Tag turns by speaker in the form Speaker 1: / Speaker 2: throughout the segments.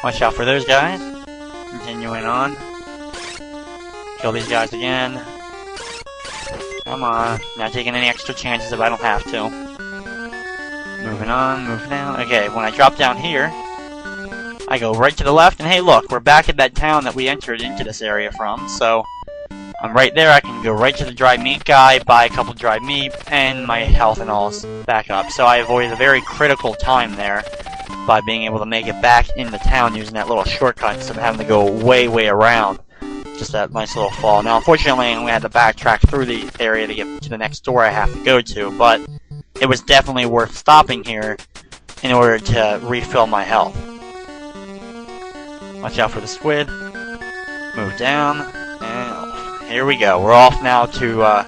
Speaker 1: Watch out for those guys. Continuing on. Kill these guys again. Come on. Not taking any extra chances if I don't have to. Moving on, moving down. Okay, when I drop down here, I go right to the left, and hey look, we're back at that town that we entered into this area from, so I'm right there. I can go right to the dry meat guy, buy a couple dry meat, and my health and all is back up. So I avoided a very critical time there by being able to make it back into town using that little shortcut instead of having to go way around. Just that nice little fall. Now, unfortunately, we had to backtrack through the area to get to the next door I have to go to, but it was definitely worth stopping here in order to refill my health. Watch out for the squid. Move down. And here we go. We're off now to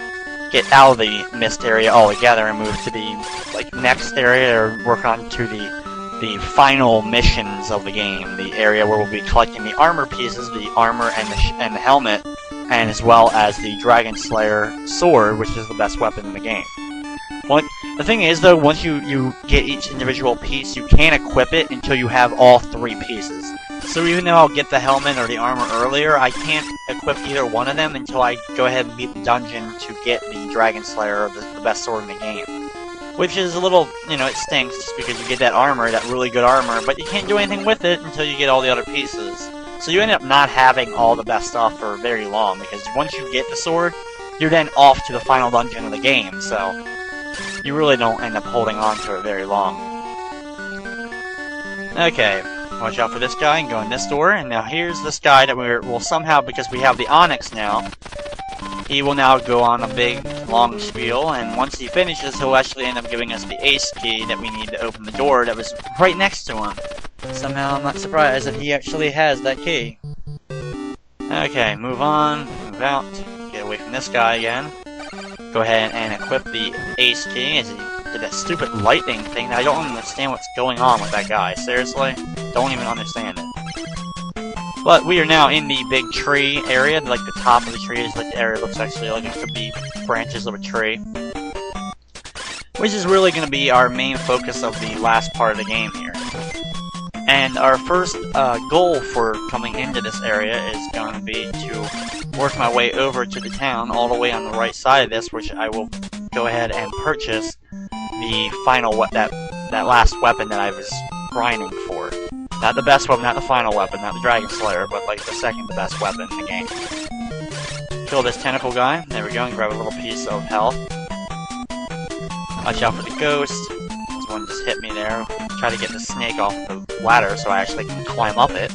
Speaker 1: get out of the mist area altogether and move to the next area, or work on to the final missions of the game. The area where we'll be collecting the armor pieces, the armor and the helmet, and as well as the Dragon Slayer sword, which is the best weapon in the game. The thing is, though, once you get each individual piece, you can't equip it until you have all three pieces. So even though I'll get the helmet or the armor earlier, I can't equip either one of them until I go ahead and beat the dungeon to get the Dragon Slayer, or the best sword in the game. Which is a little, it stinks just because you get that armor, that really good armor, but you can't do anything with it until you get all the other pieces. So you end up not having all the best stuff for very long, because once you get the sword, you're then off to the final dungeon of the game, so you really don't end up holding on to it very long. Okay, watch out for this guy and go in this door, and now here's this guy that will somehow, because we have the Onyx now, he will now go on a big, long spiel, and once he finishes, he'll actually end up giving us the ace key that we need to open the door that was right next to him. Somehow I'm not surprised that he actually has that key. Okay, move on, move out, get away from this guy again. Go ahead and equip the ace key as he did that stupid lightning thing. I don't understand what's going on with that guy, seriously. Don't even understand it. But we are now in the big tree area, like the top of the tree is like the area looks actually like it could be branches of a tree. Which is really going to be our main focus of the last part of the game here. And our first goal for coming into this area is going to be to work my way over to the town, all the way on the right side of this, which I will go ahead and purchase the final, that last weapon that I was grinding for. Not the best weapon, not the final weapon, not the Dragon Slayer, but like the second to best weapon in the game. Kill this tentacle guy. There we go, and grab a little piece of health. Watch out for the ghost. This one just hit me there. Try to get the snake off the ladder so I actually can climb up it.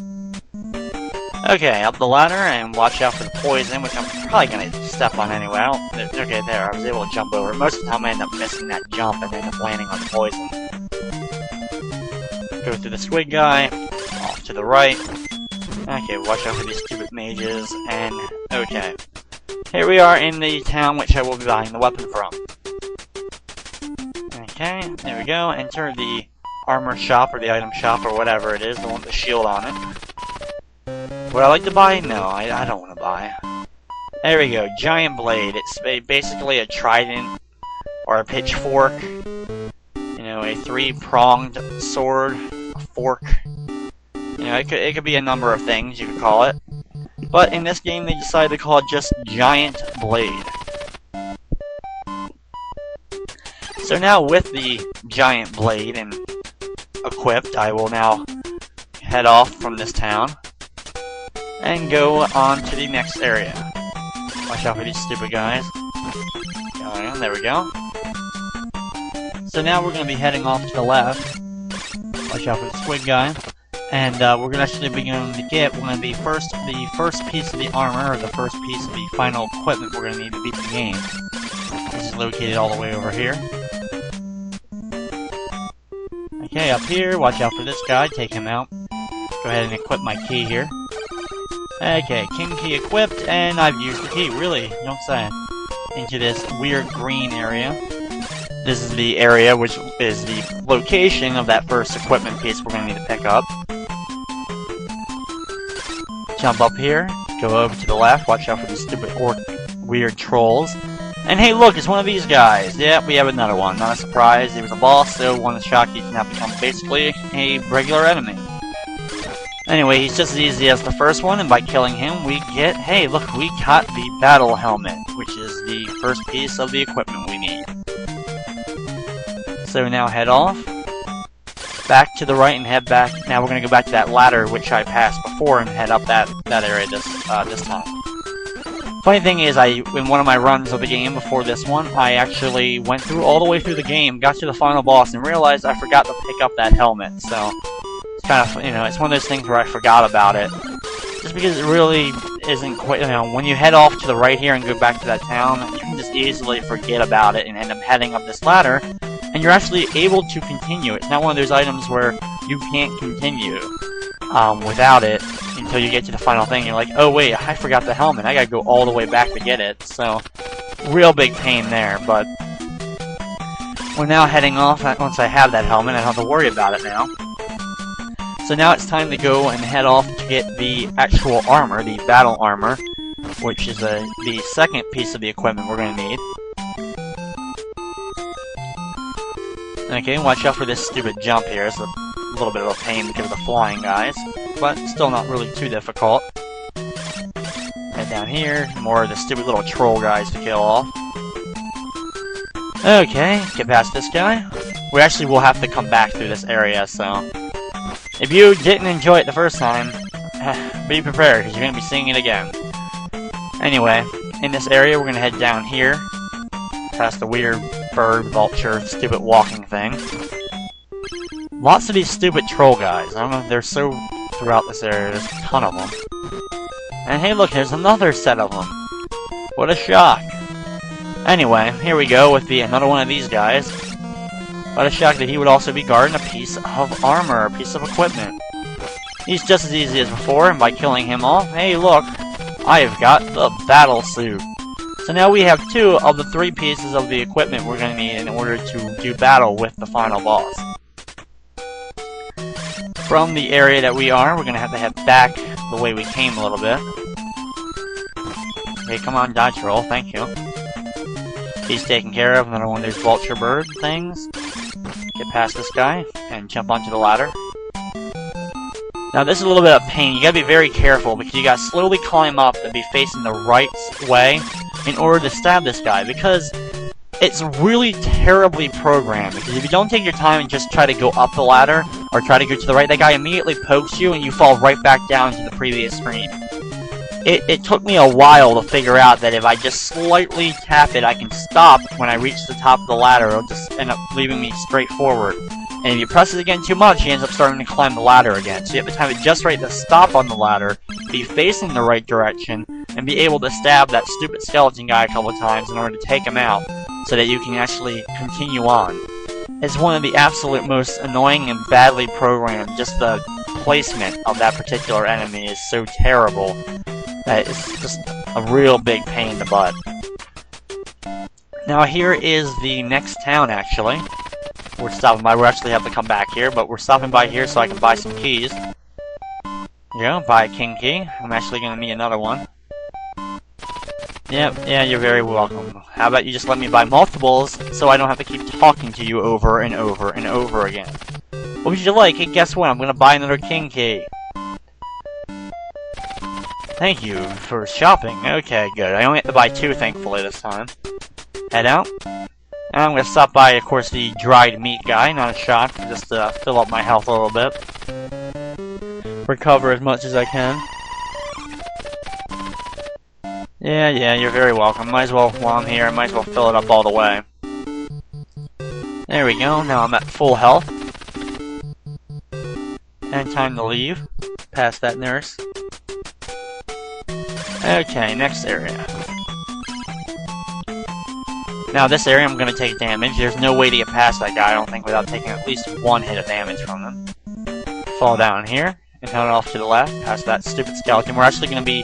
Speaker 1: Okay, up the ladder, and watch out for the poison, which I'm probably going to step on anyway. Okay, there, I was able to jump over. Most of the time I end up missing that jump and end up landing on the poison. Go through the squid guy, off to the right. Okay, watch out for these stupid mages, and okay. Here we are in the town which I will be buying the weapon from. Okay, there we go. Enter the armor shop, or the item shop, or whatever it is, the one with the shield on it. Would I like to buy? No, I don't want to buy. There we go, giant blade. It's basically a trident, or a pitchfork. A three-pronged sword, a fork. It could be a number of things you could call it. But in this game, they decided to call it just Giant Blade. So now with the Giant Blade and equipped, I will now head off from this town and go on to the next area. Watch out for these stupid guys. There we go. So now we're going to be heading off to the left. Watch out for the squid guy. And we're going to actually be going to get one of the first piece of the armor, or the first piece of the final equipment we're going to need to beat the game. This is located all the way over here. Okay, up here, watch out for this guy, take him out. Go ahead and equip my key here. Okay, king key equipped, and I've used the key, really, don't say. Into this weird green area. This is the area which is the location of that first equipment piece we're going to need to pick up. Jump up here, go over to the left, watch out for these stupid orc weird trolls. And hey look, it's one of these guys. Yeah, we have another one. Not a surprise, he was a boss, so one of the Shakis now becomes basically a regular enemy. Anyway, he's just as easy as the first one, and by killing him, we get, hey, look, we got the battle helmet, which is the first piece of the equipment we need. So now head off, back to the right and head back. Now we're going to go back to that ladder which I passed before and head up that area this time. Funny thing is, in one of my runs of the game before this one, I actually went all the way through the game, got to the final boss, and realized I forgot to pick up that helmet. So it's kind of, it's one of those things where I forgot about it, just because it really isn't quite. When you head off to the right here and go back to that town, you can just easily forget about it and end up heading up this ladder, and you're actually able to continue. It's not one of those items where you can't continue without it until you get to the final thing. You're like, oh wait, I forgot the helmet. I gotta go all the way back to get it. So, real big pain there. But we're now heading off. Once I have that helmet, I don't have to worry about it now. So now it's time to go and head off to get the actual armor, the battle armor, which is the second piece of the equipment we're going to need. Okay, watch out for this stupid jump here. It's a little bit of a pain because of the flying guys, but still not really too difficult. Head down here, more of the stupid little troll guys to kill off. Okay, get past this guy. We actually will have to come back through this area, so if you didn't enjoy it the first time, be prepared, because you're going to be seeing it again. Anyway, in this area, we're going to head down here, past the weird bird, vulture, stupid walking thing. Lots of these stupid troll guys. I don't know if they're so throughout this area. There's a ton of them. And hey, look, there's another set of them. What a shock. Anyway, here we go with another one of these guys. What a shock that he would also be guarding a piece of armor, a piece of equipment. He's just as easy as before, and by killing him off, hey look, I have got the battle suit. So now we have 2 of the 3 pieces of the equipment we're going to need in order to do battle with the final boss. From the area that we are, we're going to have to head back the way we came a little bit. Okay, come on, dodge roll, thank you. He's taken care of, another one of those vulture bird things. Get past this guy, and jump onto the ladder. Now this is a little bit of pain. You gotta be very careful, because you gotta slowly climb up and be facing the right way in order to stab this guy, because it's really terribly programmed. Because if you don't take your time and just try to go up the ladder, or try to go to the right, that guy immediately pokes you and you fall right back down to the previous screen. It took me a while to figure out that if I just slightly tap it, I can stop when I reach the top of the ladder. It'll just end up leaving me straight forward. And if you press it again too much, he ends up starting to climb the ladder again. So you have to time it just right to stop on the ladder, be facing the right direction, and be able to stab that stupid skeleton guy a couple of times in order to take him out, so that you can actually continue on. It's one of the absolute most annoying and badly programmed. Just the placement of that particular enemy is so terrible that it's just a real big pain in the butt. Now here is the next town, actually. We're stopping by. We actually have to come back here, but we're stopping by here so I can buy some keys. Yeah, buy a king key. I'm actually going to need another one. Yeah, you're very welcome. How about you just let me buy multiples so I don't have to keep talking to you over and over and over again. What would you like? Hey, guess what? I'm going to buy another king key. Thank you for shopping. Okay, good. I only have to buy 2, thankfully, this time. Head out. And I'm going to stop by, of course, the dried meat guy. Not a shock, just to fill up my health a little bit. Recover as much as I can. Yeah, you're very welcome. Might as well, while I'm here, I might as well fill it up all the way. There we go. Now I'm at full health. And time to leave. Past that nurse. Okay, next area. Now this area I'm going to take damage. There's no way to get past that guy, I don't think, without taking at least 1 hit of damage from him. Fall down here, and head off to the left, past that stupid skeleton. We're actually going to be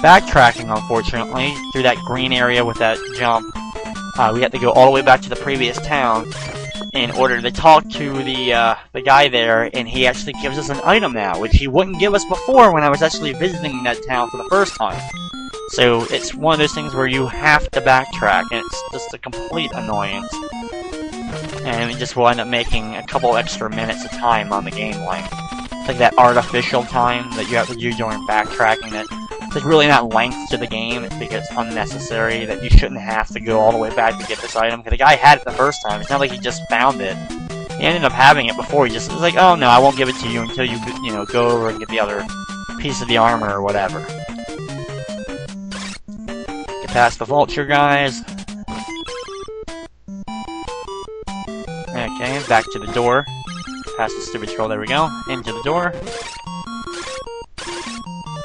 Speaker 1: backtracking, unfortunately, through that green area with that jump. We have to go all the way back to the previous town in order to talk to the guy there, and he actually gives us an item now, which he wouldn't give us before when I was actually visiting that town for the first time. So it's one of those things where you have to backtrack, and it's just a complete annoyance. And it just will end up making a couple extra minutes of time on the game length. It's like that artificial time that you have to do during backtracking that it's like really not length to the game. It's because it's unnecessary that you shouldn't have to go all the way back to get this item. Because the guy had it the first time. It's not like he just found it. He ended up having it before. He just was like, oh no, I won't give it to you until you know, go over and get the other piece of the armor or whatever. Get past the vulture guys. Okay, back to the door. Past the stupid troll, there we go. Into the door.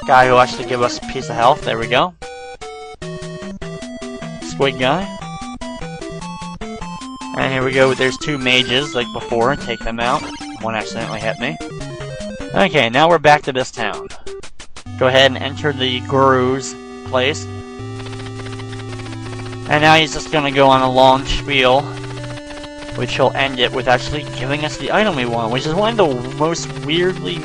Speaker 1: Guy who actually give us a piece of health, there we go. Squid guy. And here we go, there's two mages like before, take them out. One accidentally hit me. Okay, now we're back to this town. Go ahead and enter the guru's place. And now he's just gonna go on a long spiel, which will end it with actually giving us the item we want, which is one of the most weirdly